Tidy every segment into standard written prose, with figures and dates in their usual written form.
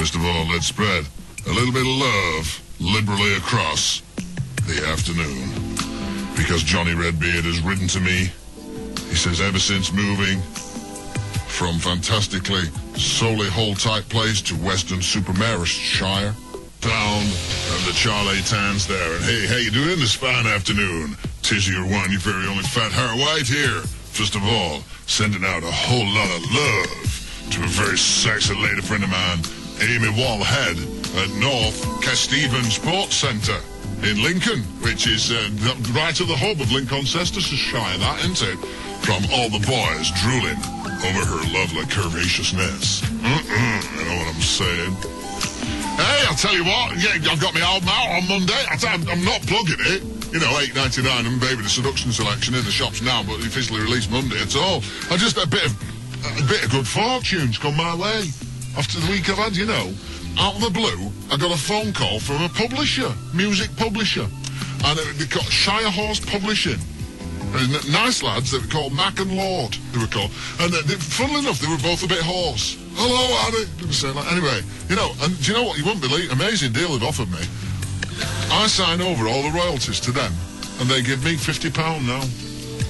First of all, let's spread a little bit of love liberally across the afternoon. Because Johnny Redbeard has written to me. He says ever since moving from fantastically Solihull-type place to Western Supermarishire, down and the Charlie Tans there. And hey, how you doing this fine afternoon? Tis your one, your very only fat hair white here. First of all, sending out a whole lot of love to a very sexy lady friend of mine, Amy Wallhead, at North Casteven Sports Centre in Lincoln, which is right at the hub of Lincoln-Leicestershire, that, isn't it? From all the boys drooling over her lovely curvaceousness. You know what I'm saying? Hey, I'll tell you what, yeah, I've got my album out on Monday. I'm not plugging it. You know, $8.99 Hmmmmm Baby, the seduction selection in the shops now, but officially released Monday at all. I just a bit of good fortune's come my way. After the week I've had, you know, out of the blue, I got a phone call from a publisher, music publisher, and they got Shire Horse Publishing. Nice lads, they were called Mac and Lord, they were called. And funnily enough, they were both a bit hoarse. Hello, Annie. They were saying like, anyway, you know, and do you know what? You wouldn't believe, amazing deal they've offered me. I sign over all the royalties to them, and they give me £50 now.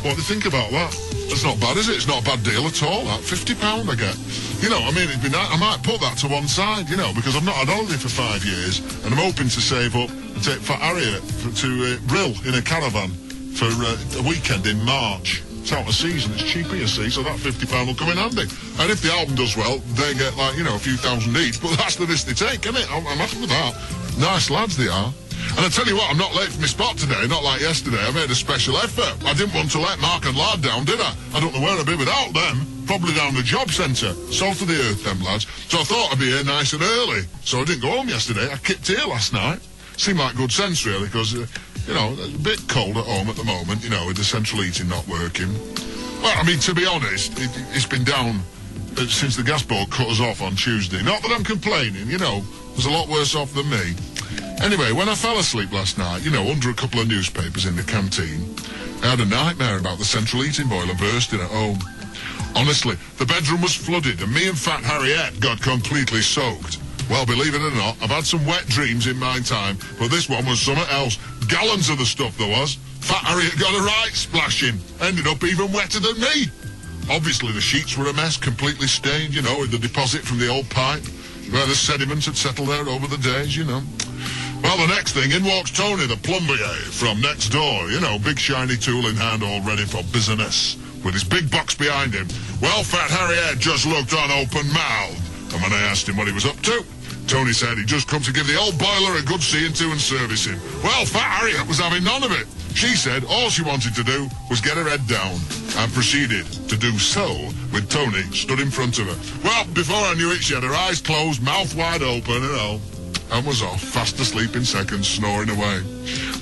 What do you think about that? That's not bad, is it? It's not a bad deal at all, that. £50 I get. You know, I mean, it'd be nice. I might put that to one side, you know, because I've not had holiday for 5 years, and I'm hoping to save up and take for Harriet to Brill in a caravan for a weekend in March. It's out of season, it's cheaper, you see, so that £50 will come in handy. And if the album does well, they get, like, you know, a few thousand each, but that's the risk they take, isn't it? I'm happy with that. Nice lads they are. And I tell you what, I'm not late for my spot today, not like yesterday. I made a special effort. I didn't want to let Mark and Lard down, did I? I don't know where I'd be without them. Probably down the job centre. Salt of the earth, them lads. So I thought I'd be here nice and early. So I didn't go home yesterday. I kicked here last night. Seemed like good sense, really, because, you know, it's a bit cold at home at the moment, you know, with the central heating not working. Well, I mean, to be honest, it's been down since the gas board cut us off on Tuesday. Not that I'm complaining, you know. There's a lot worse off than me. Anyway, when I fell asleep last night, you know, under a couple of newspapers in the canteen, I had a nightmare about the central heating boiler bursting at home. Honestly, the bedroom was flooded and me and Fat Harriet got completely soaked. Well, believe it or not, I've had some wet dreams in my time, but this one was something else. Gallons of the stuff there was. Fat Harriet got a right splashing. Ended up even wetter than me. Obviously, the sheets were a mess, completely stained, you know, with the deposit from the old pipe, where the sediment had settled there over the days, you know. Well, the next thing, in walks Tony, the plumbier from next door. You know, big shiny tool in hand, all ready for business, with his big box behind him. Well, Fat Harriet just looked on open-mouthed, and when I asked him what he was up to, Tony said he'd just come to give the old boiler a good seeing to and service him. Well, Fat Harriet was having none of it. She said all she wanted to do was get her head down, and proceeded to do so with Tony stood in front of her. Well, before I knew it, she had her eyes closed, mouth wide open, you know, and was off, fast asleep in seconds, snoring away.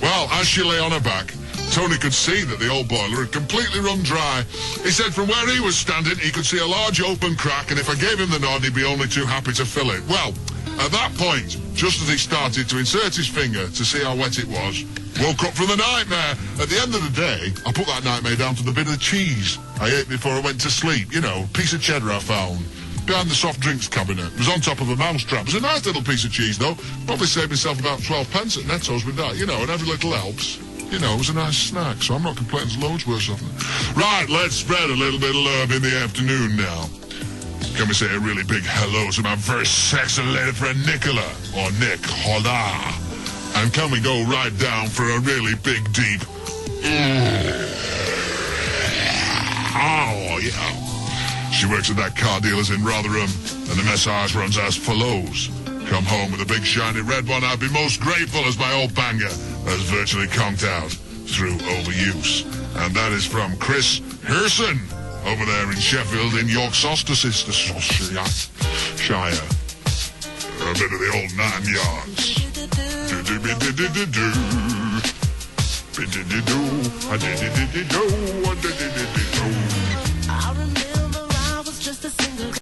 Well, as she lay on her back, Tony could see that the old boiler had completely run dry. He said from where he was standing, he could see a large open crack, and if I gave him the nod, he'd be only too happy to fill it. Well, at that point, just as he started to insert his finger to see how wet it was, woke up from the nightmare. At the end of the day, I put that nightmare down to the bit of cheese I ate before I went to sleep. You know, piece of cheddar I found behind the soft drinks cabinet. It was on top of a mousetrap. It was a nice little piece of cheese, though. Probably saved myself about 12 pence at Netto's with that, you know, and every little helps. You know, it was a nice snack, so I'm not complaining. There's loads worse off it. Right, let's spread a little bit of love in the afternoon now. Can we say a really big hello to my very sexy lady friend Nicola, or Nick, hola. And can we go right down for a really big, deep... Oh, yeah. She works at that car dealer's in Rotherham, and the massage runs as follows. Come home with a big shiny red one, I'd be most grateful as my old banger has virtually conked out through overuse. And that is from Chris Herson, over there in Sheffield in York Sostershire. A bit of the old 9 yards. Do-do-be-do-do-do-do. Be-do-do-do. A-do-do-do-do-do. A-do-do-do-do-do.